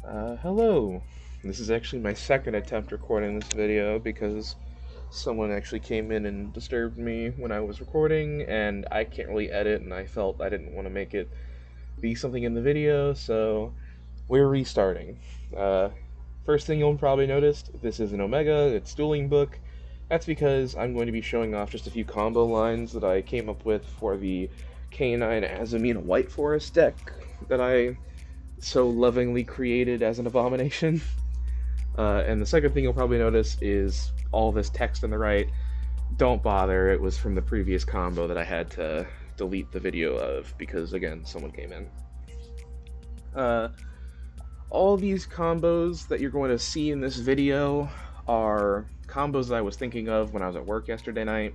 Hello. This is actually my second attempt recording this video because someone actually came in and disturbed me when I was recording, and I can't really edit, and I felt I didn't want to make it be something in the video, so we're restarting. Uh, First thing you'll probably notice, this is an Omega, it's dueling book. That's because I'm going to be showing off just a few combo lines that I came up with for the K9 Azamina White Forest deck that I so lovingly created as an abomination. And the second thing you'll probably notice is all this text on the right. Don't bother, it was from the previous combo that I had to delete the video of because, again, someone came in. All these combos that you're going to see in this video are combos that I was thinking of when I was at work yesterday night.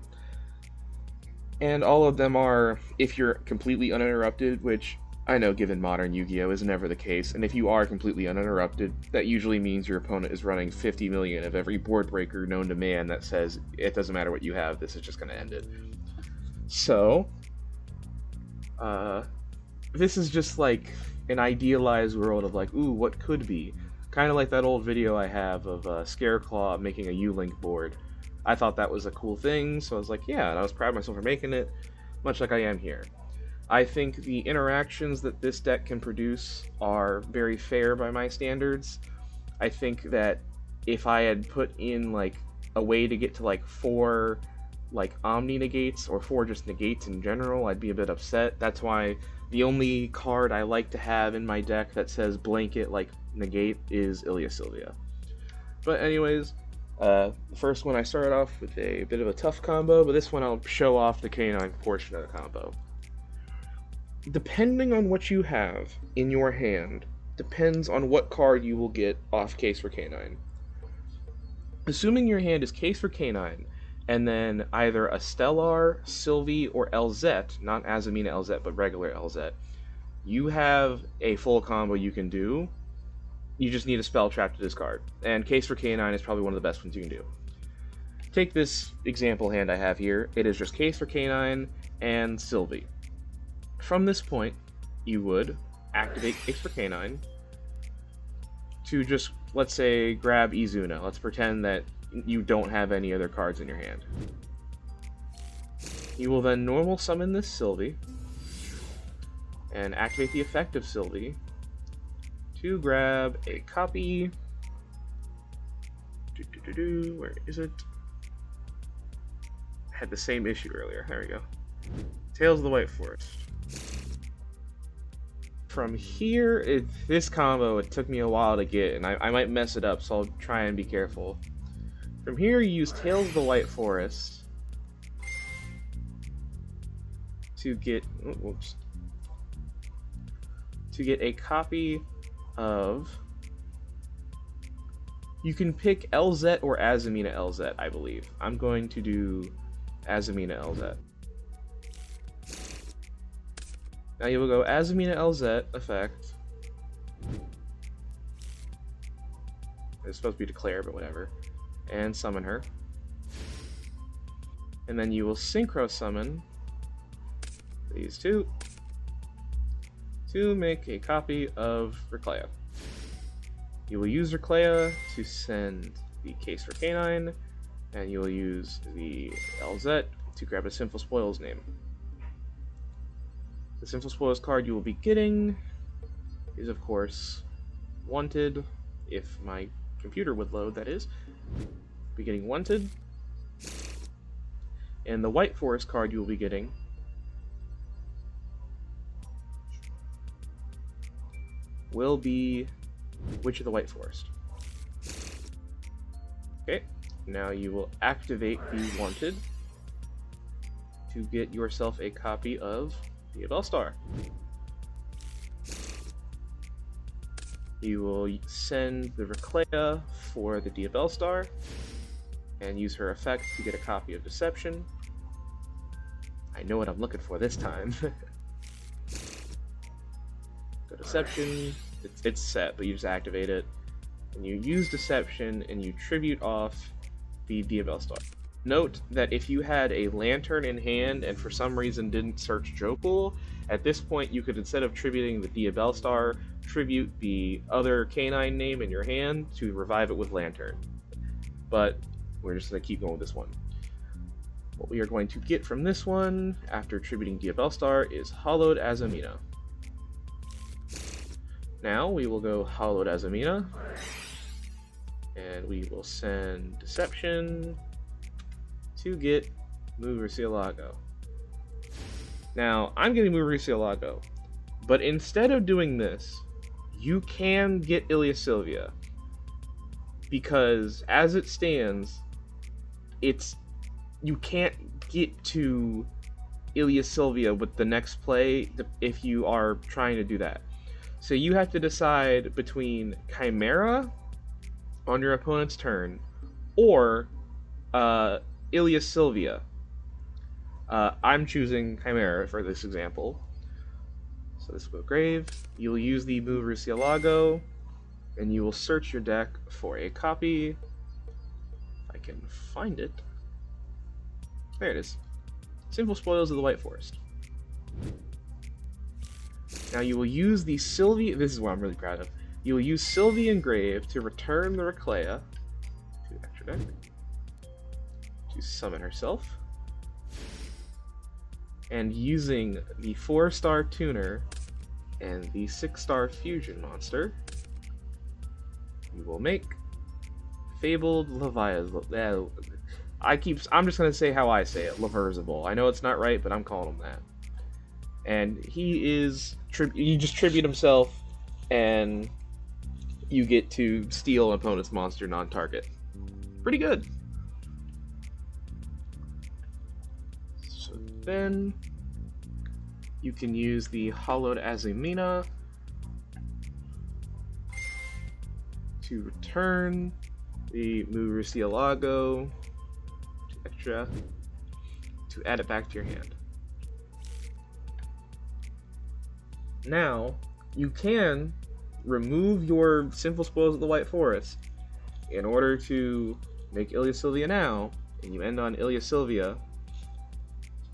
And all of them are, if you're completely uninterrupted, which I know given modern Yu-Gi-Oh! Is never the case, and if you are completely uninterrupted, that usually means your opponent is running 50 million of every board breaker known to man that says, it doesn't matter what you have, this is just going to end it. So, this is just like an idealized world of like, ooh, what could be? Kind of like that old video I have of Scareclaw making a U-Link board. I thought that was a cool thing, so I was like, yeah, and I was proud of myself for making it, much like I am here. I think the interactions that this deck can produce are very fair by my standards. I think that if I had put in like a way to get to like 4 like Omni negates or 4 just negates in general, I'd be a bit upset. That's why the only card I like to have in my deck that says blanket like negate is Ilya Sylvia. But anyways, the first one I started off with a bit of a tough combo, but this one I'll show off the K9 portion of the combo. Depending on what you have in your hand, depends on what card you will get off Case for K9. Assuming your hand is Case for K9, and then either a Stellar, Sylvie, or Elzette, not Azamina Elzette, but regular Elzette, you have a full combo you can do. You just need a spell trap to discard, and Case for K9 is probably one of the best ones you can do. Take this example hand I have here. It is just Case for K9 and Sylvie. From this point, you would activate Case for K9 to just, let's say, grab Izuna. Let's pretend that you don't have any other cards in your hand. You will then normal summon this Sylvie and activate the effect of Sylvie to grab a copy. Where is it? I had the same issue earlier. There we go. Tales of the White Forest. From here, this combo, it took me a while to get, and I might mess it up, so I'll try and be careful. From here, you use Tales of the White Forest to get, to get a copy of, you can pick Elzette or Azamina Elzette, I believe. I'm going to do Azamina Elzette. Now you will go Azamina Elzette effect. It's supposed to be declare, but whatever. And summon her. And then you will synchro summon these two to make a copy of Reclea. You will use Reclea to send the Case for K9, and you will use the Elzette to grab a Sinful Spoils name. The Sinful Spoils card you will be getting is, of course, Wanted, if my computer would load, that is. Be getting Wanted. And the White Forest card you will be getting will be Witch of the White Forest. Okay, now you will activate the Wanted to get yourself a copy of Diabell Star. You will send the Reclea for the Diabell Star and use her effect to get a copy of Deception. I know what I'm looking for this time. Go Deception, it's set, but you just activate it. And you use Deception and you tribute off the Diabell Star. Note that if you had a lantern in hand and for some reason didn't search Jokel, at this point you could, instead of tributing the Diabell Star, tribute the other canine name in your hand to revive it with Lantern. But we're just going to keep going with this one. What we are going to get from this one, after tributing Diabell Star, is Hallowed Azamina. Now we will go Hallowed Azamina, and we will send Deception to get Murcielago. Now, I'm getting Murcielago, but instead of doing this, you can get Iliasylvia, because as it stands, you can't get to Iliasylvia with the next play if you are trying to do that. So you have to decide between Chimera on your opponent's turn or Iliasylvia. I'm choosing Chimera for this example. So this will go Grave. You'll use the move Murcielago, and you will search your deck for a copy. If I can find it. There it is. Sinful Spoils of the White Forest. Now you will use the Sylvie. This is what I'm really proud of. You will use Sylvie and Grave to return the Reclea to extra deck to summon herself. And using the 4-star Tuner and the 6-star Fusion monster, you will make Fabled Leviathan. I'm just gonna say how I say it, Leversible. I know it's not right, but I'm calling him that. And he is you just tribute himself, and you get to steal an opponent's monster non-target. Pretty good. So then you can use the Hallowed Azamina to return the Murcielago to extra to add it back to your hand. Now, you can remove your Sinful Spoils of the White Forest in order to make Iliasylvia now, and you end on Iliasylvia.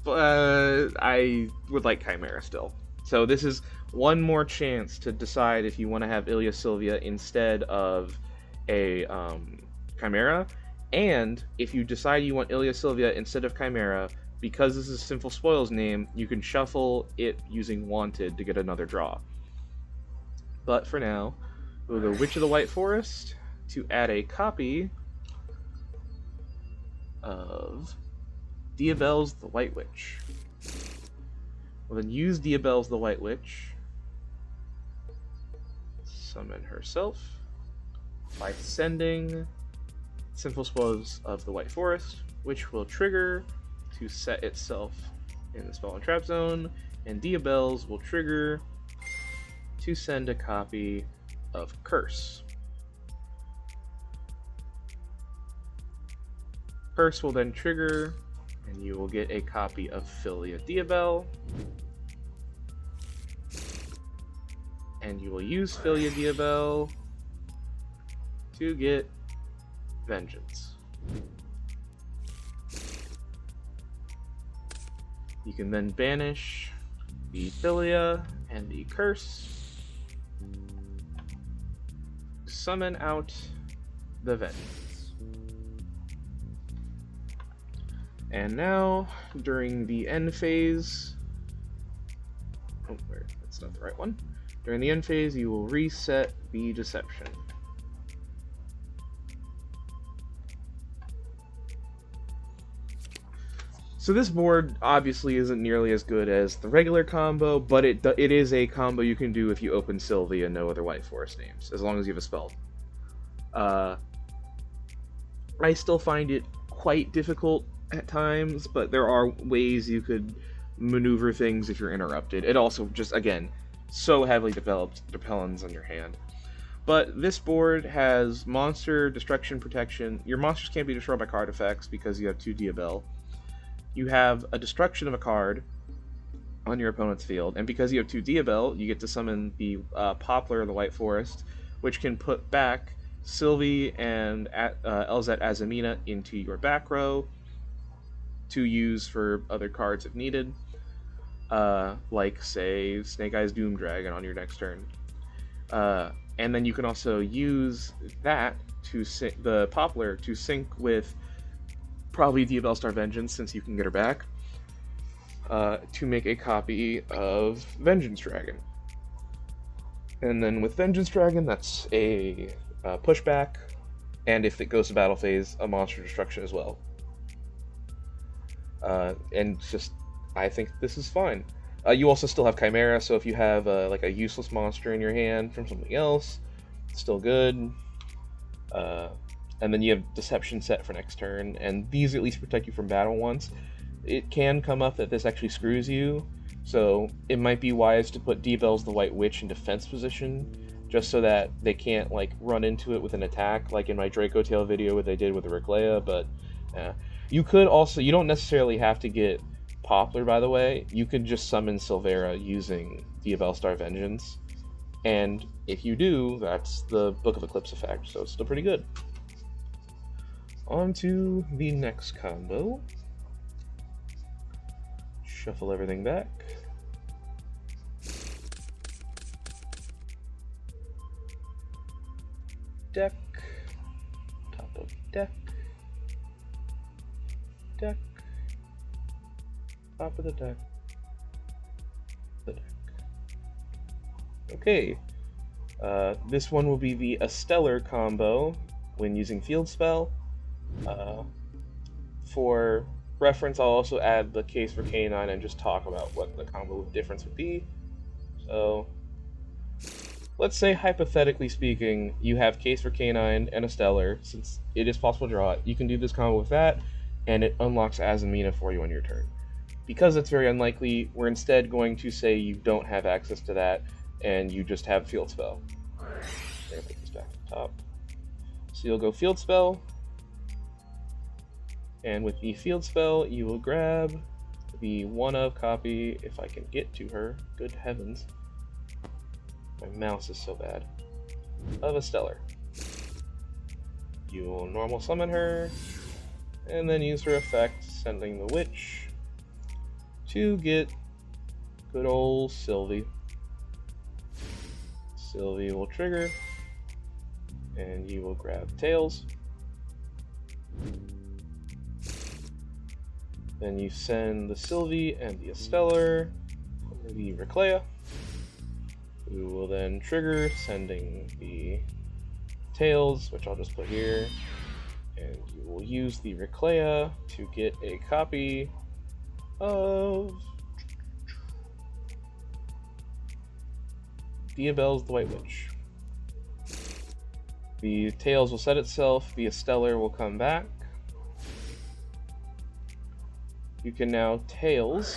But I would like Chimera still. So this is one more chance to decide if you want to have Iliasylvia instead of a Chimera. And if you decide you want Iliasylvia instead of Chimera, because this is Sinful Spoils' name, you can shuffle it using Wanted to get another draw. But for now, we'll go Witch of the White Forest to add a copy of Diabell's the White Witch. We'll then use Diabell's the White Witch, summon herself by sending Sinful Spoils of the White Forest, which will trigger to set itself in the Spell and Trap Zone, and Diabell's will trigger to send a copy of Curse. Curse will then trigger, and you will get a copy of Filia Diabell. And you will use Filia Diabell to get Vengeance. You can then banish the Filia and the Curse, summon out the Vengeance. And now, during the end phase, that's not the right one. During the end phase, you will reset the Deception. So this board obviously isn't nearly as good as the regular combo, but it is a combo you can do if you open Sylvie and no other White Forest names, as long as you have a spell. I still find it quite difficult at times, but there are ways you could maneuver things if you're interrupted. It also just, again, so heavily developed repellents on your hand. But this board has monster destruction protection. Your monsters can't be destroyed by card effects because you have 2 Diabell. You have a destruction of a card on your opponent's field, and because you have 2 Diabell, you get to summon the Poplar of the White Forest, which can put back Sylvie and Elzette Azamina into your back row, to use for other cards if needed, like, say, Snake Eyes Doom Dragon on your next turn. And then you can also use that to the Poplar to sync with probably Diabellstar Vengeance, since you can get her back, to make a copy of Vengeance Dragon. And then with Vengeance Dragon, that's a pushback, and if it goes to battle phase, a monster destruction as well. And just, I think this is fine. You also still have Chimera, so if you have like a useless monster in your hand from something else, it's still good. And then you have Deception set for next turn, and these at least protect you from battle once. It can come up that this actually screws you, so it might be wise to put Diabell's the White Witch in defense position, just so that they can't like run into it with an attack, like in my Draco Tail video where they did with the Reclea. But you could also, you don't necessarily have to get Poplar, by the way. You could just summon Silvera using Diabellstar Vengeance, and if you do, that's the Book of Eclipse effect, so it's still pretty good. On to the next combo. Shuffle everything back. Deck. Top of deck. Deck. Top of the deck. The deck. Okay. This one will be the Stellar combo when using Field Spell. For reference, I'll also add the case for K9 and just talk about what the combo difference would be. So, let's say, hypothetically speaking, you have case for K9 and a Stellar. Since it is possible to draw it, you can do this combo with that, and it unlocks Azamina for you on your turn. Because it's very unlikely, we're instead going to say you don't have access to that, and you just have Field Spell. I'm going to put this back to the top. So you'll go Field Spell, and with the Field Spell, you will grab the one-of copy, if I can get to her, good heavens. My mouse is so bad. Of a Stellar. You will normal summon her, and then use her effect, sending the Witch, to get good old Sylvie. Sylvie will trigger, and you will grab Tails. Then you send the Sylvie and the Stellar for the Reclea, who will then trigger, sending the Tails, which I'll just put here, and you will use the Reclea to get a copy of Diabell's the White Witch. The Tails will set itself, the Stellar will come back. You can now Tails,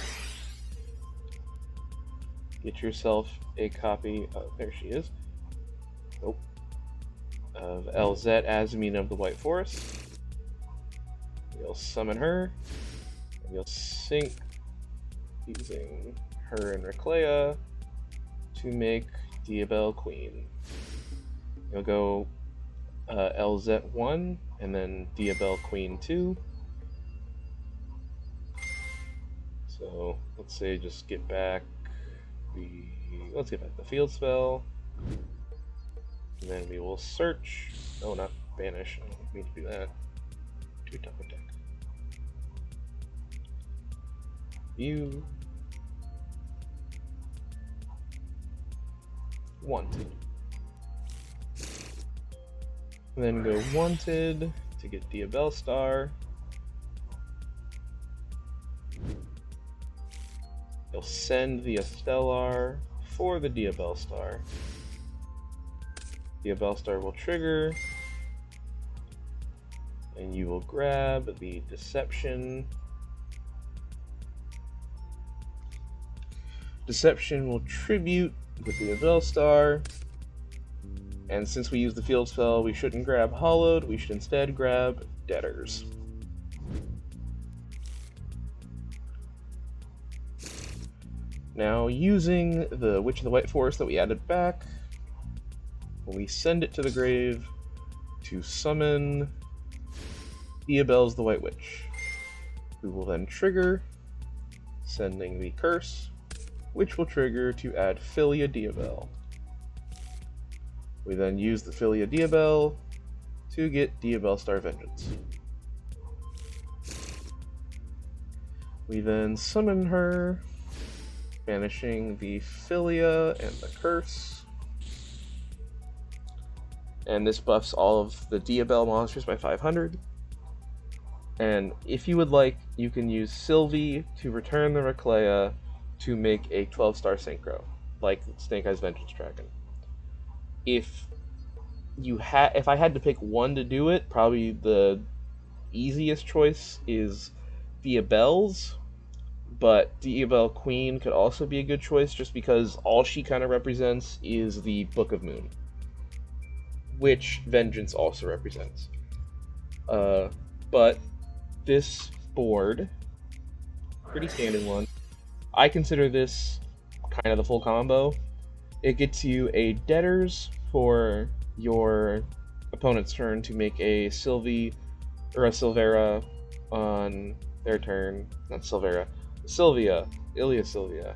get yourself a copy of, there she is, nope, of Elzette, Azamina of the White Forest. You'll summon her, and you'll sync using her and Reclea to make Diabell Queen. You'll go Elzette 1, and then Diabell Queen 2. So let's say just get back the Field Spell, and then we will search. No, not banish. I don't mean to do that. To top of deck. You wanted. And then go wanted to get Diabellstar. You'll send the Stellar for the Diabellstar. Diabellstar will trigger, and you will grab the Deception. Deception will tribute the Diabellstar, and since we use the Field Spell, we shouldn't grab Hollowed, we should instead grab Debtors. Now, using the Witch of the White Forest that we added back, we send it to the grave to summon Diabell's the White Witch. We will then trigger, sending the curse, which will trigger to add Philia Diabel. We then use the Philia Diabel to get Diabel Star Vengeance. We then summon her, banishing the Philia and the curse. And this buffs all of the Diabel monsters by 500. And if you would like, you can use Sylvie to return the Reclea to make a 12-star synchro, like Snake Eyes Vengeance Dragon. If I had to pick one to do it, probably the easiest choice is Diabel's, but Diabel Queen could also be a good choice just because all she kind of represents is the Book of Moon, which Vengeance also represents. But this board, pretty standard one, I consider this kind of the full combo. It gets you a Debtors for your opponent's turn to make a Sylvie or a Silvera on their turn. Not Silvera. Sylvia. Ilia Sylvia.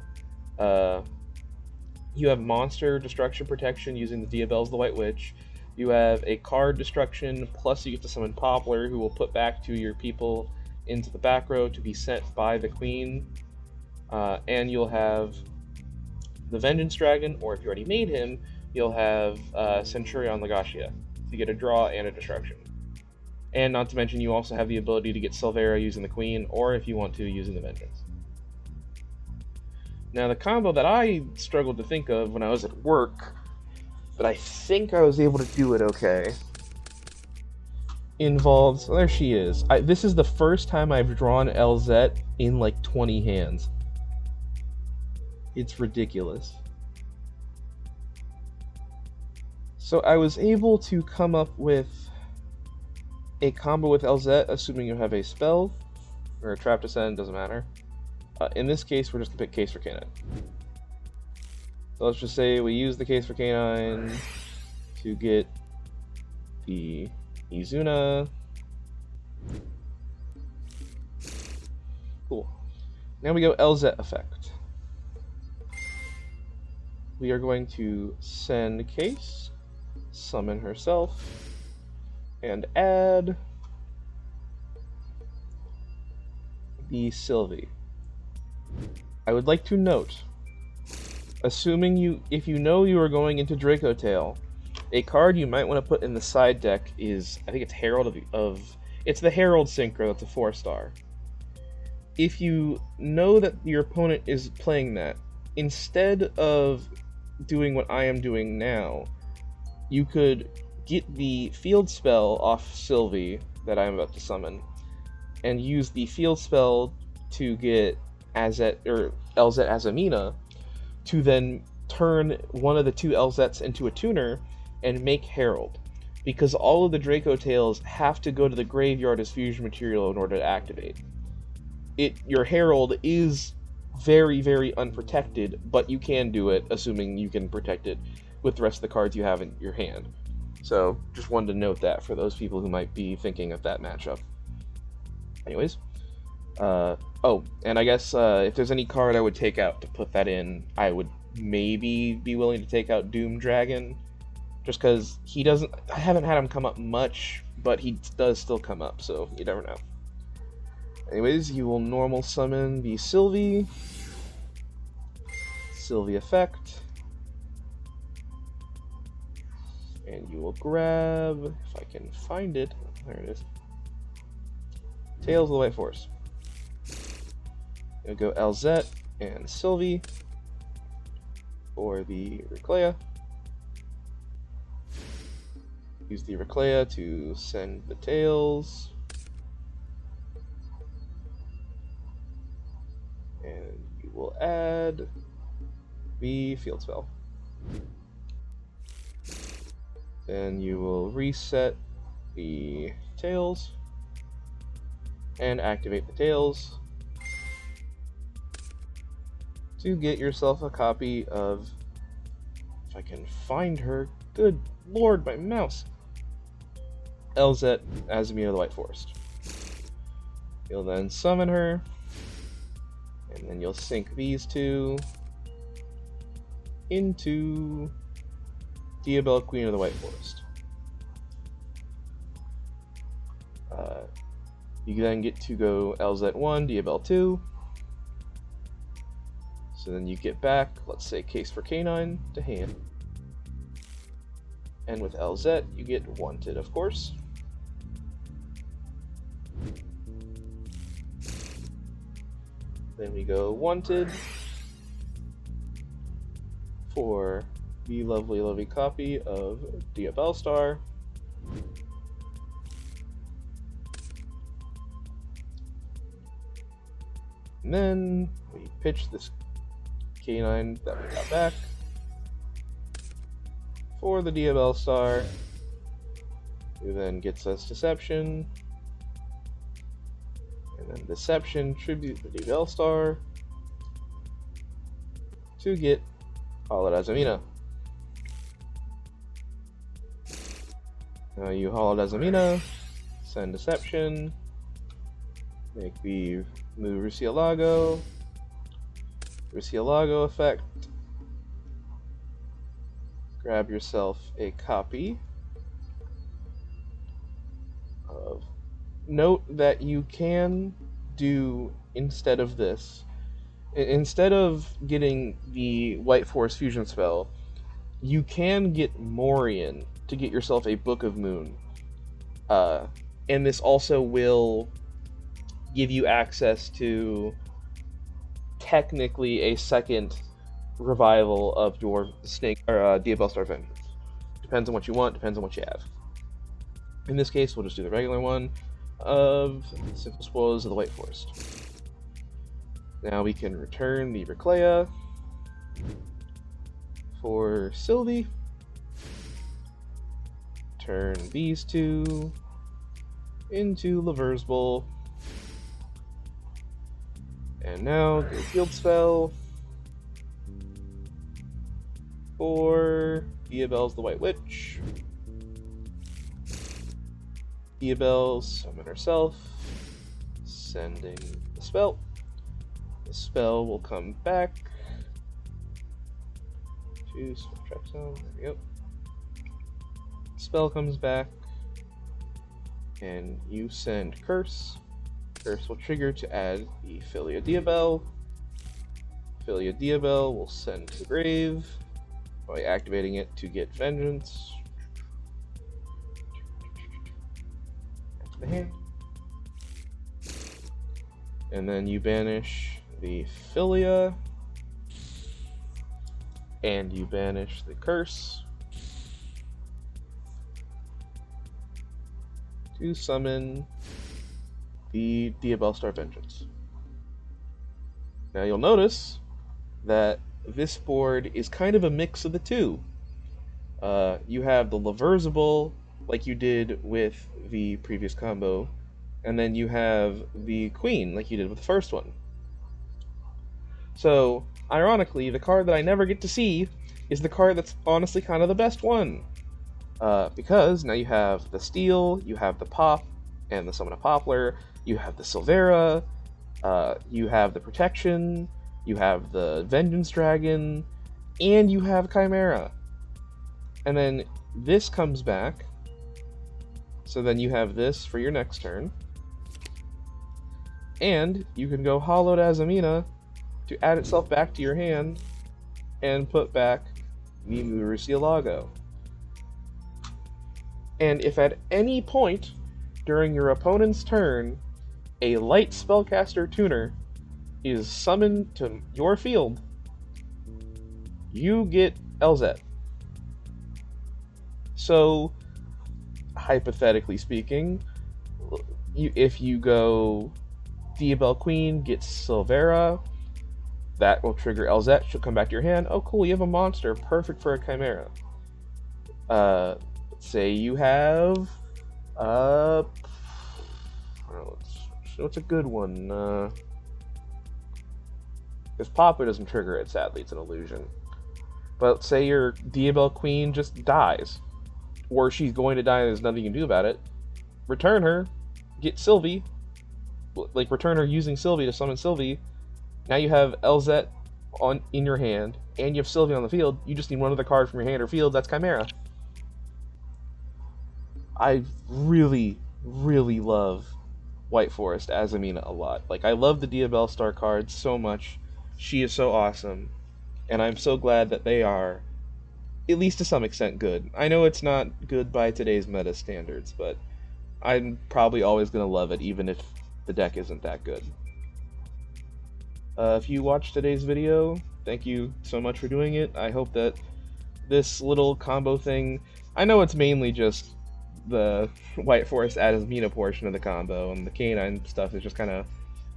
You have monster destruction protection using the Diabel's the White Witch. You have a card destruction, plus you get to summon Poplar, who will put back to your people into the back row to be sent by the Queen. And you'll have the Vengeance Dragon, or if you already made him, you'll have Centurion Legacia. So you get a draw and a destruction. And not to mention, you also have the ability to get Silvera using the Queen, or if you want to, using the Vengeance. Now, the combo that I struggled to think of when I was at work, but I think I was able to do it okay, involves... There she is. This is the first time I've drawn Elzette in like 20 hands. It's ridiculous. So I was able to come up with a combo with Elzette, assuming you have a spell, or a trap to send, doesn't matter. In this case, we're just going to pick Case for Canine. So let's just say we use the Case for Canine to get the Izuna. Cool. Now we go Elzette effect. We are going to send Case, summon herself, and add the Sylvie. I would like to note, assuming if you know you are going into Draco Tail, a card you might want to put in the side deck is, I think it's Herald it's the Herald Synchro, that's a 4-star. If you know that your opponent is playing that, instead of doing what I am doing now, you could get the field spell off Sylvie that I'm about to summon, and use the field spell to get Elzette Azamina, to then turn one of the two Elzettes into a tuner and make Herald. Because all of the Draco Tails have to go to the graveyard as fusion material in order to activate. Your Herald is very, very unprotected, but you can do it, assuming you can protect it with the rest of the cards you have in your hand. So, just wanted to note that for those people who might be thinking of that matchup. Anyways. And I guess if there's any card I would take out to put that in, I would maybe be willing to take out Doom Dragon. Just because I haven't had him come up much, but he does still come up, so you never know. Anyways, you will normal summon the Sylvie effect, and you will grab, if I can find it, there it is, Tails of the White Force. You'll go Elzette and Sylvie for the Reclea. Use the Reclea to send the Tails. And you will add the field spell. Then you will reset the Tails and activate the Tails to get yourself a copy of, if I can find her, good lord, my mouse, Elzette Azamina the White Forest. You'll then summon her, and then you'll sync these two into Diabelle, Queen of the White Forest. You then get to go Elzette 1, Diabelle 2. So then you get back, let's say, Case for Canine to hand. And with Elzette, you get Wanted, of course. Then we go Wanted for the lovely, lovely copy of Diabelle Star. And then we pitch this canine that we got back for the Diabelle Star, who then gets us Deception, and then Deception tribute the Diabelle Star to get Hollowed Azamina. Now you Hollowed Azamina, send Deception, make the Murcielago effect, grab yourself a copy of. Note that you can do, instead of this, instead of getting the White Forest fusion spell, you can get Morian to get yourself a Book of Moon. And this also will give you access to technically a second revival of your Snake or Diabelle Star Vengeance. Depends on what you want, depends on what you have. In this case, we'll just do the regular one of Simple Spoils of the White Forest. Now we can return the Reclea for Sylvie. Turn these two into Laver's Bowl. And now go Field Spell for Diabelle's the White Witch. Diabelle summon herself, sending the spell. The spell will come back to Track Zone. There we go. Spell comes back, and you send Curse. Curse will trigger to add the Filia Diabelle. Filia Diabelle will send to the grave by activating it to get Vengeance. Back to the hand. And then you banish the Filia, and you banish the Curse to summon the Diabelle Star Vengeance. Now you'll notice that this board is kind of a mix of the two. You have the Laversible, like you did with the previous combo, and then you have the Queen, like you did with the first one. So, ironically, the card that I never get to see is the card that's honestly kind of the best one. Because now you have the Steel, you have the Pop, and the Summon of Poplar, you have the Silvera, you have the Protection, you have the Vengeance Dragon, and you have Chimera. And then this comes back, so then you have this for your next turn. And you can go Hollowed Azamina to add itself back to your hand and put back the Murcielago. And if at any point during your opponent's turn a light spellcaster tuner is summoned to your field, you get Elzette. So, hypothetically speaking, if you go Diabelle Queen gets Silvera, that will trigger Elzette. She'll come back to your hand. Oh, cool! You have a monster, perfect for a Chimera. Let's say you have what's a good one? Because Papa doesn't trigger it. Sadly, it's an illusion. But say your Diabelle Queen just dies, or she's going to die and there's nothing you can do about it. Return her, get Sylvie, like return her using Sylvie to summon Sylvie. Now you have Elzette in your hand, and you have Sylvie on the field. You just need one other card from your hand or field. That's Chimera. I really, really love White Forest Azamina a lot. Like, I love the Diabell Star card so much. She is so awesome, and I'm so glad that they are, at least to some extent, good. I know it's not good by today's meta standards, but I'm probably always going to love it, even if the deck isn't that good. If you watched today's video, thank you so much for doing it. I hope that this little combo thing, I know it's mainly just the White Forest Azamina portion of the combo, and the canine stuff is just kind of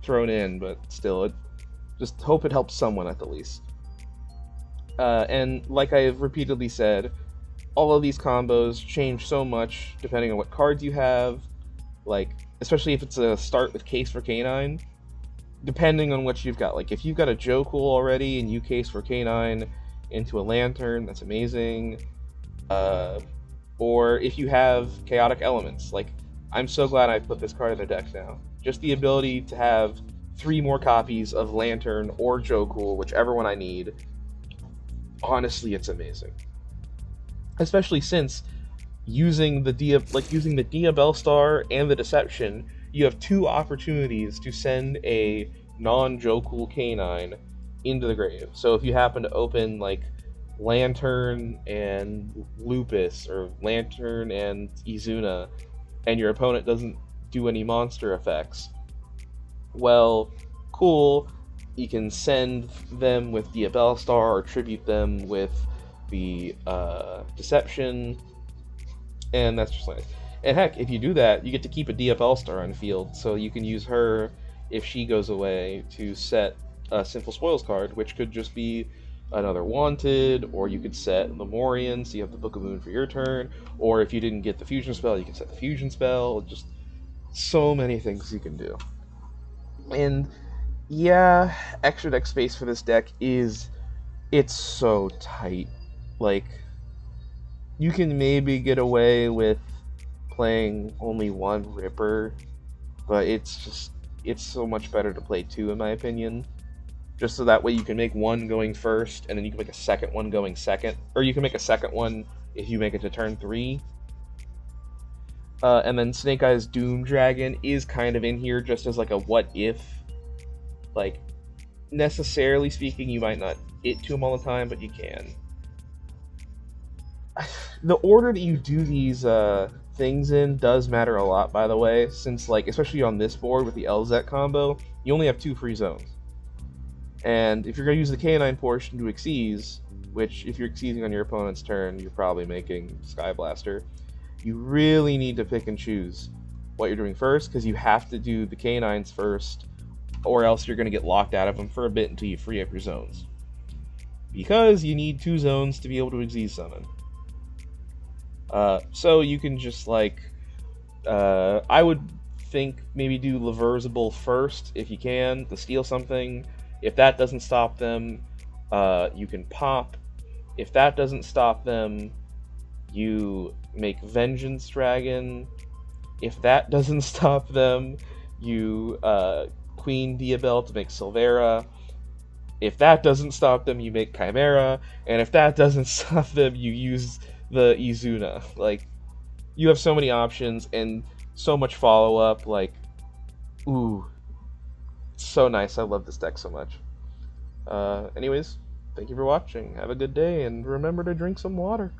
thrown in, but still, just hope it helps someone at the least. And like I have repeatedly said, all of these combos change so much depending on what cards you have, like, especially if it's a start with Case for Canine, depending on what you've got. Like, if you've got a Joe Cool already and you Case for Canine into a Lantern, that's amazing. Or if you have Chaotic Elements, like, I'm so glad I put this card in the deck now. Just the ability to have 3 more copies of Lantern or Joe Cool, whichever one I need, honestly, it's amazing. Especially since using the Diabell Star and the Deception, you have 2 opportunities to send a non-Joe Cool canine into the grave. So if you happen to open, like, Lantern and Lupus, or Lantern and Izuna, and your opponent doesn't do any monster effects, well, cool, you can send them with Diabell Star or tribute them with the Deception, and that's just nice. And heck, if you do that, you get to keep a Diabell Star on field, so you can use her, if she goes away, to set a Sinful Spoils card, which could just be another Wanted, or you could set Lemurian, so you have the Book of Moon for your turn, or if you didn't get the Fusion spell, you can set the Fusion spell. Just so many things you can do. And yeah, extra deck space for this deck it's so tight. Like, you can maybe get away with playing only 1 Ripper, but it's so much better to play 2, in my opinion. Just so that way you can make 1 going first, and then you can make a second one going second. Or you can make a second one if you make it to turn 3. And then Snake Eyes Doom Dragon is kind of in here just as like a what if. Like, necessarily speaking, you might not hit to him all the time, but you can. The order that you do these things in does matter a lot, by the way, since, like, especially on this board with the Elzette combo, you only have 2 free zones. And if you're going to use the canine portion to Xyz, which if you're Xyzing on your opponent's turn, you're probably making Sky Blaster, you really need to pick and choose what you're doing first, because you have to do the canines first, or else you're going to get locked out of them for a bit until you free up your zones. Because you need 2 zones to be able to Xyz summon. So you can just, like, I would think maybe do Reversible first, if you can, to steal something. If that doesn't stop them, you can pop. If that doesn't stop them, you make Vengeance Dragon. If that doesn't stop them, you Queen Diabell to make Silvera. If that doesn't stop them, you make Chimera. And if that doesn't stop them, you use the Izuna. Like, you have so many options and so much follow-up. Like, ooh. So nice. I love this deck so much. Anyways, thank you for watching. Have a good day, and remember to drink some water.